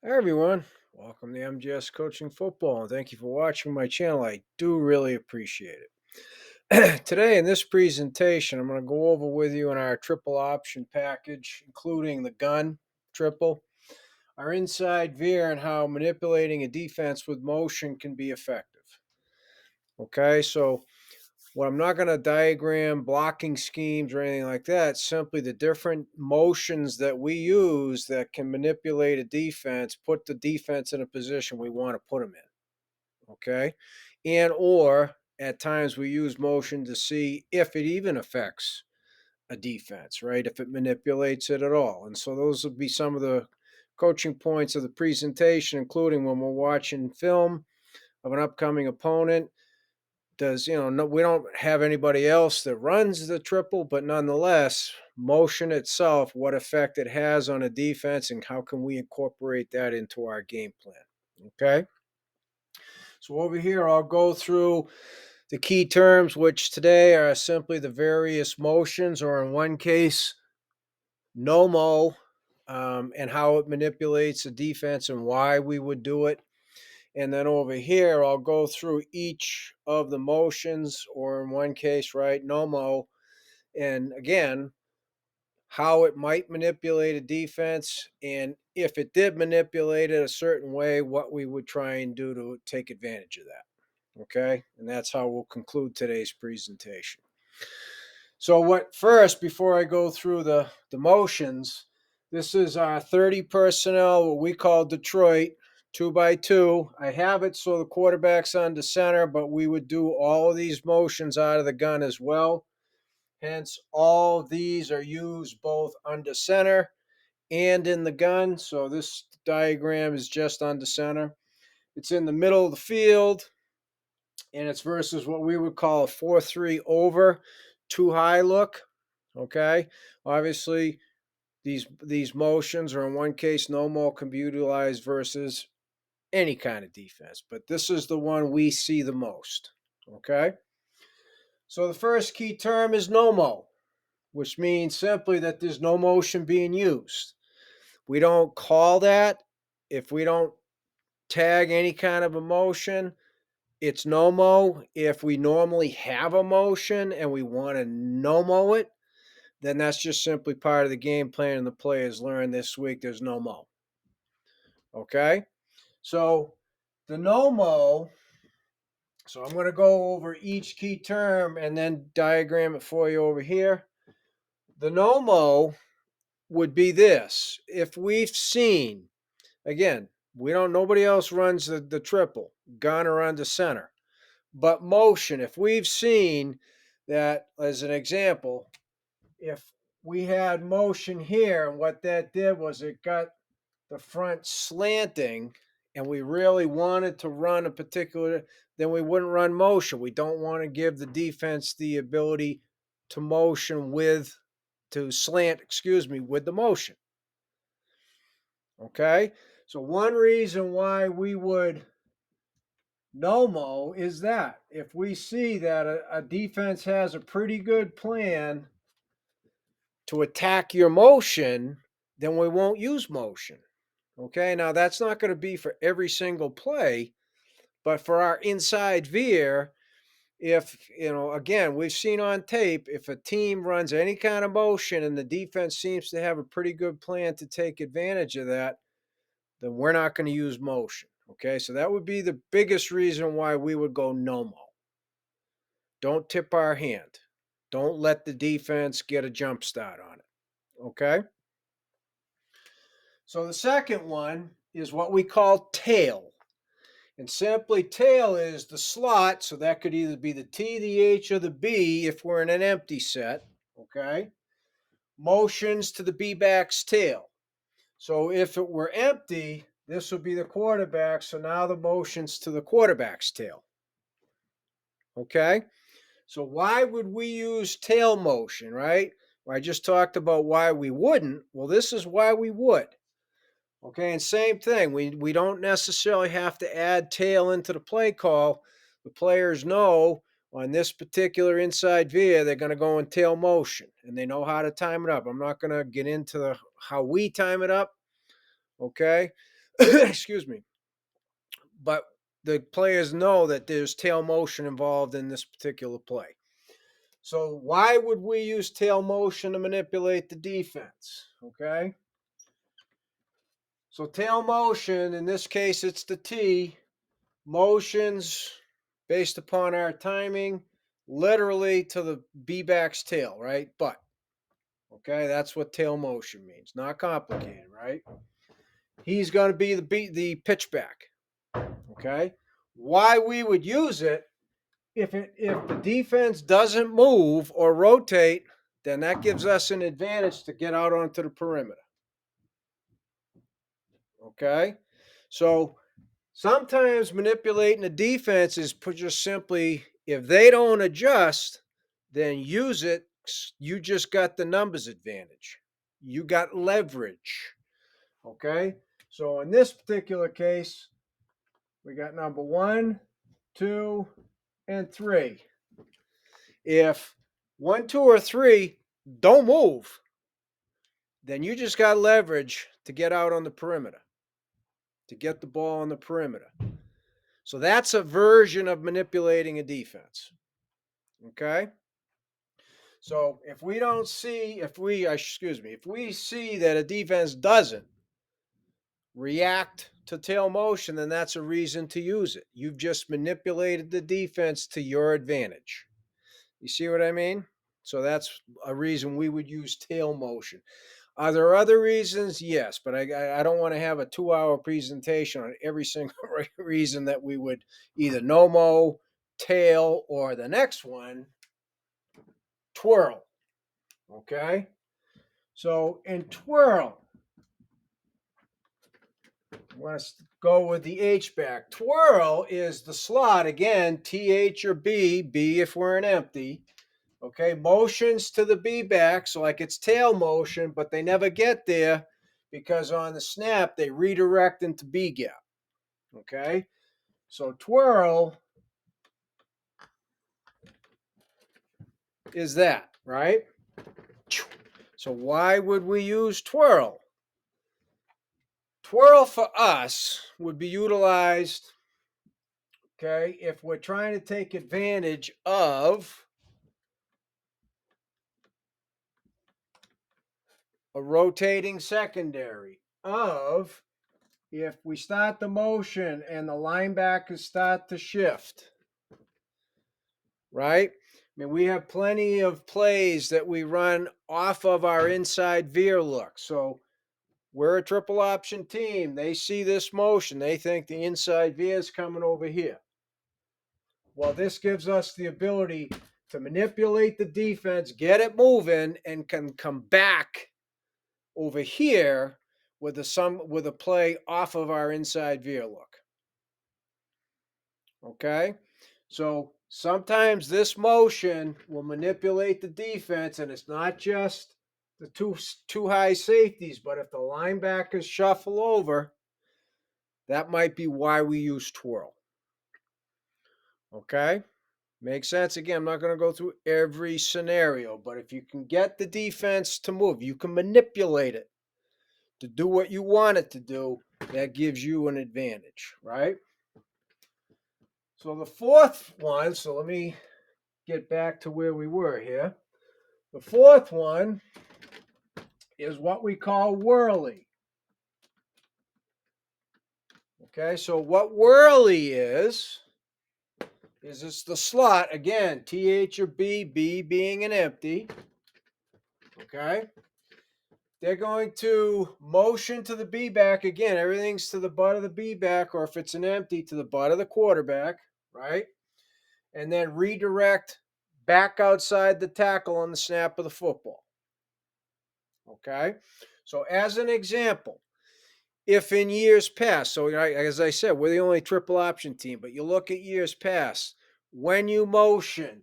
Hi everyone, welcome to MGS Coaching Football, and thank you for watching my channel. I do really appreciate it. Today in this presentation, I'm going to go over with you in our triple option package, including the gun triple, our inside veer, and how manipulating a defense with motion can be effective. Okay, so what I'm not going to diagram blocking schemes or anything like that. Simply the different motions that we use that can manipulate a defense, put the defense in a position we want to put them in. Okay, and or at times we use motion to see if it even affects a defense, right? If it manipulates it at all. And so those would be some of the coaching points of the presentation, including when we're watching film of an upcoming opponent. No, we don't have anybody else that runs the triple, but nonetheless, motion itself, what effect it has on a defense, and how can we incorporate that into our game plan? Okay. So over here, I'll go through the key terms, which today are simply the various motions, or in one case, no-mo, and how it manipulates the defense and why we would do it. And then over here, I'll go through each of the motions, or in one case, right, no-mo, and again, how it might manipulate a defense. And if it did manipulate it a certain way, what we would try and do to take advantage of that. Okay. And that's how we'll conclude today's presentation. So, what first, before I go through the motions, this is our 30 personnel, what we call Detroit, 2x2. I have it so the quarterback's under center, but we would do all of these motions out of the gun as well. Hence, all of these are used both under center and in the gun. So, this diagram is just under center. It's in the middle of the field, and it's versus what we would call a 4-3 over, too high look. Okay. Obviously, these motions, or in one case, no more, can be utilized versus any kind of defense. But this is the one we see the most. Okay. So the first key term is no mo, which means simply that there's no motion being used. We don't call that if we don't tag any kind of emotion. It's no mo. If we normally have a motion and we want to no mo it, then that's just simply part of the game plan and the players learn this week. There's no mo. Okay. So the no mo. So I'm going to go over each key term and then diagram it for you over here. The no mo would be this. If we've seen, again, we don't, nobody else runs the triple, gun or under center. But motion, if we've seen that, as an example, if we had motion here, and what that did was it got the front slanting, and we really wanted to run a particular, then we wouldn't run motion. We don't want to give the defense the ability to motion with, to slant, excuse me, with the motion. Okay. So one reason why we would no-mo is that if we see that a defense has a pretty good plan to attack your motion, then we won't use motion. Okay, now that's not going to be for every single play, but for our inside veer, if, again, we've seen on tape, if a team runs any kind of motion and the defense seems to have a pretty good plan to take advantage of that, then we're not going to use motion. Okay, so that would be the biggest reason why we would go no mo. Don't tip our hand. Don't let the defense get a jump start on it. Okay. So the second one is what we call tail. And simply, tail is the slot. So that could either be the T, the H, or the B if we're in an empty set. Okay. Motions to the B back's tail. So if it were empty, this would be the quarterback. So now the motions to the quarterback's tail. Okay. So why would we use tail motion, right? Well, I just talked about why we wouldn't. Well, this is why we would. Okay, and same thing. We don't necessarily have to add tail into the play call. The players know on this particular inside veer, they're going to go in tail motion, and they know how to time it up. I'm not going to get into how we time it up. Okay. Excuse me. But the players know that there's tail motion involved in this particular play. So why would we use tail motion to manipulate the defense? Okay. So tail motion, in this case, it's the T, motions based upon our timing, literally to the B-back's tail, right? But, okay, that's what tail motion means. Not complicated, right? He's going to be the pitch back, okay? Why we would use it, if the defense doesn't move or rotate, then that gives us an advantage to get out onto the perimeter. Okay? So sometimes manipulating the defense is just simply, if they don't adjust, then use it. You just got the numbers advantage. You got leverage. Okay? So in this particular case, we got number 1, 2, and 3. If 1, 2, or 3 don't move, then you just got leverage to get out on the perimeter, to get the ball on the perimeter. So that's a version of manipulating a defense. Okay? So if we don't see, if we see that a defense doesn't react to tail motion, then that's a reason to use it. You've just manipulated the defense to your advantage. You see what I mean? So that's a reason we would use tail motion. Are there other reasons? Yes, but I don't want to have a 2-hour presentation on every single reason that we would either no-mo, tail, or the next one, twirl. Okay? So in twirl, let's go with the H back. Twirl is the slot, again, TH or B, B if we're an empty. Okay, motions to the B back, so like it's tail motion, but they never get there because on the snap they redirect into B gap. Okay, so twirl is that, right? So why would we use twirl? Twirl for us would be utilized, okay, if we're trying to take advantage of a rotating secondary, of if we start the motion and the linebackers start to shift, right? I mean, we have plenty of plays that we run off of our inside veer look. So we're a triple option team. They see this motion. They think the inside veer is coming over here. Well, this gives us the ability to manipulate the defense, get it moving, and can come back over here with a play off of our inside veer look. Okay? So sometimes this motion will manipulate the defense, and it's not just the two high safeties, but if the linebackers shuffle over, that might be why we use twirl. Okay? Makes sense? Again, I'm not going to go through every scenario, but if you can get the defense to move, you can manipulate it to do what you want it to do, that gives you an advantage, right? So the fourth one, so let me get back to where we were here. The fourth one is what we call whirly. Okay, so what whirly is it's the slot, again, TH or B, B being an empty. Okay. They're going to motion to the B back. Again, everything's to the butt of the B back, or if it's an empty, to the butt of the quarterback, right? And then redirect back outside the tackle on the snap of the football. Okay? So as an example, if in years past, so as I said, we're the only triple option team, but you look at years past, when you motion,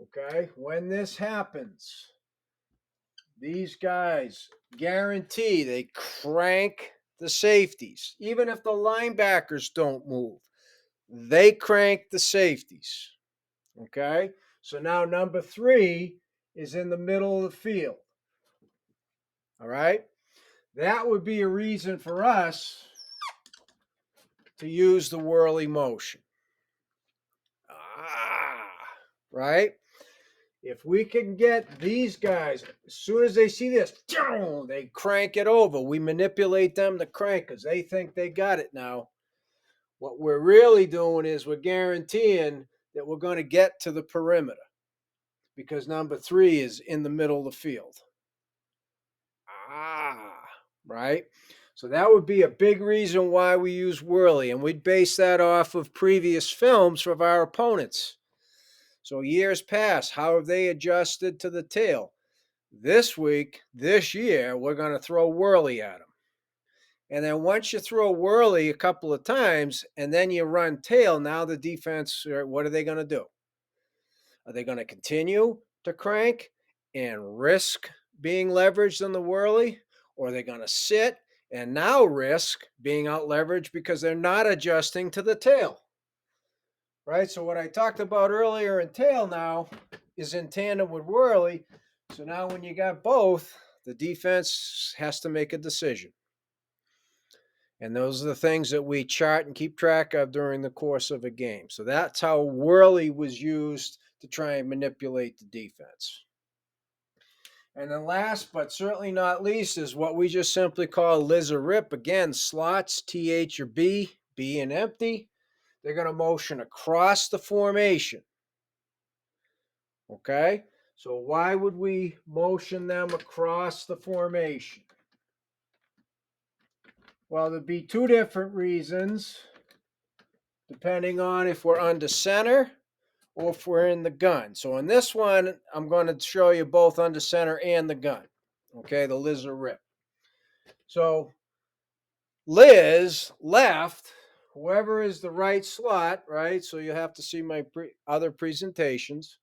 okay, when this happens, these guys guarantee they crank the safeties. Even if the linebackers don't move, they crank the safeties. Okay? So now number 3 is in the middle of the field. All right? That would be a reason for us to use the whirly motion. Ah, right? If we can get these guys, as soon as they see this, they crank it over. We manipulate them to crank because they think they got it now. What we're really doing is we're guaranteeing that we're going to get to the perimeter because number 3 is in the middle of the field. Ah, right? So that would be a big reason why we use whirly, and we'd base that off of previous films of our opponents. So years past, how have they adjusted to the tail? This week, this year, we're going to throw whirly at them. And then once you throw whirly a couple of times and then you run tail, now the defense, what are they going to do? Are they going to continue to crank and risk being leveraged on the whirly? Or are they going to sit and now risk being out leveraged because they're not adjusting to the tail? Right? So what I talked about earlier in tail now is in tandem with whirly. So now when you got both, the defense has to make a decision. And those are the things that we chart and keep track of during the course of a game. So that's how whirly was used to try and manipulate the defense. And then last but certainly not least is what we just simply call Liz or Rip. Again, slots, TH or B, B and empty. They're going to motion across the formation. Okay? So why would we motion them across the formation? Well, there'd be two different reasons, depending on if we're under center or if we're in the gun. So in this one, I'm going to show you both under center and the gun. Okay, the Liz or Rip. So Liz left, whoever is the right slot, right? So you have to see my other presentations.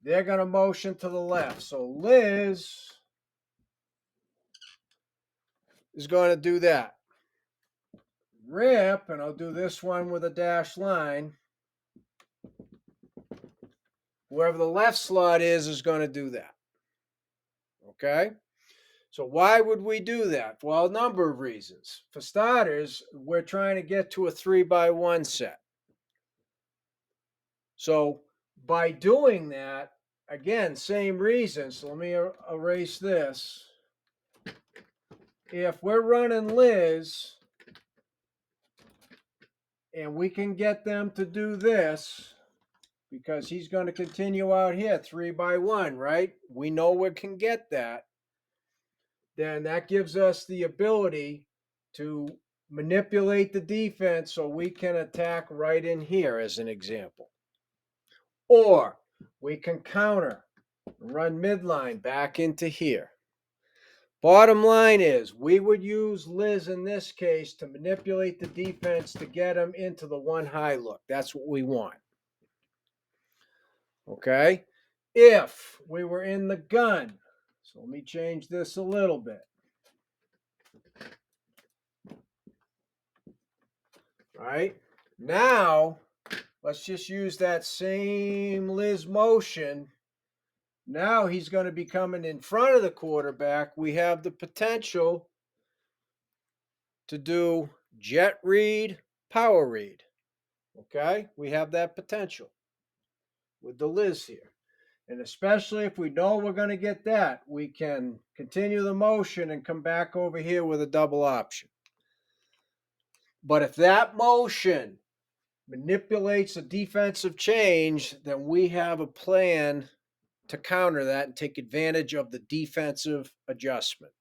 They're going to motion to the left. So Liz is going to do that. Rip, and I'll do this one with a dashed line. Whoever the left slot is going to do that. Okay? So why would we do that? Well, a number of reasons. For starters, we're trying to get to a 3-by-1 set. So by doing that, again, same reason. So let me erase this. If we're running Liz and we can get them to do this, because he's going to continue out here 3-by-1, right? We know we can get that. Then that gives us the ability to manipulate the defense so we can attack right in here as an example. Or we can counter, run midline back into here. Bottom line is we would use Liz in this case to manipulate the defense to get them into the one high look. That's what we want. Okay? If we were in the gun, so let me change this a little bit. All right? Now, let's just use that same Liz motion. Now he's going to be coming in front of the quarterback. We have the potential to do jet read, power read. Okay? We have that potential with the Liz here. And especially if we know we're going to get that, we can continue the motion and come back over here with a double option. But if that motion manipulates a defensive change, then we have a plan to counter that and take advantage of the defensive adjustment.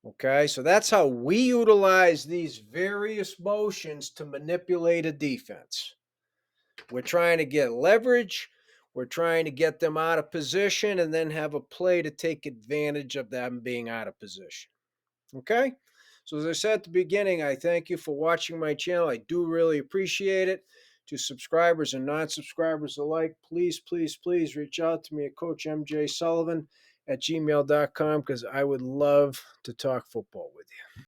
Okay, so that's how we utilize these various motions to manipulate a defense. We're trying to get leverage. We're trying to get them out of position and then have a play to take advantage of them being out of position. Okay? So as I said at the beginning, I thank you for watching my channel. I do really appreciate it. To subscribers and non-subscribers alike, please, please, please reach out to me at CoachMJSullivan@gmail.com because I would love to talk football with you.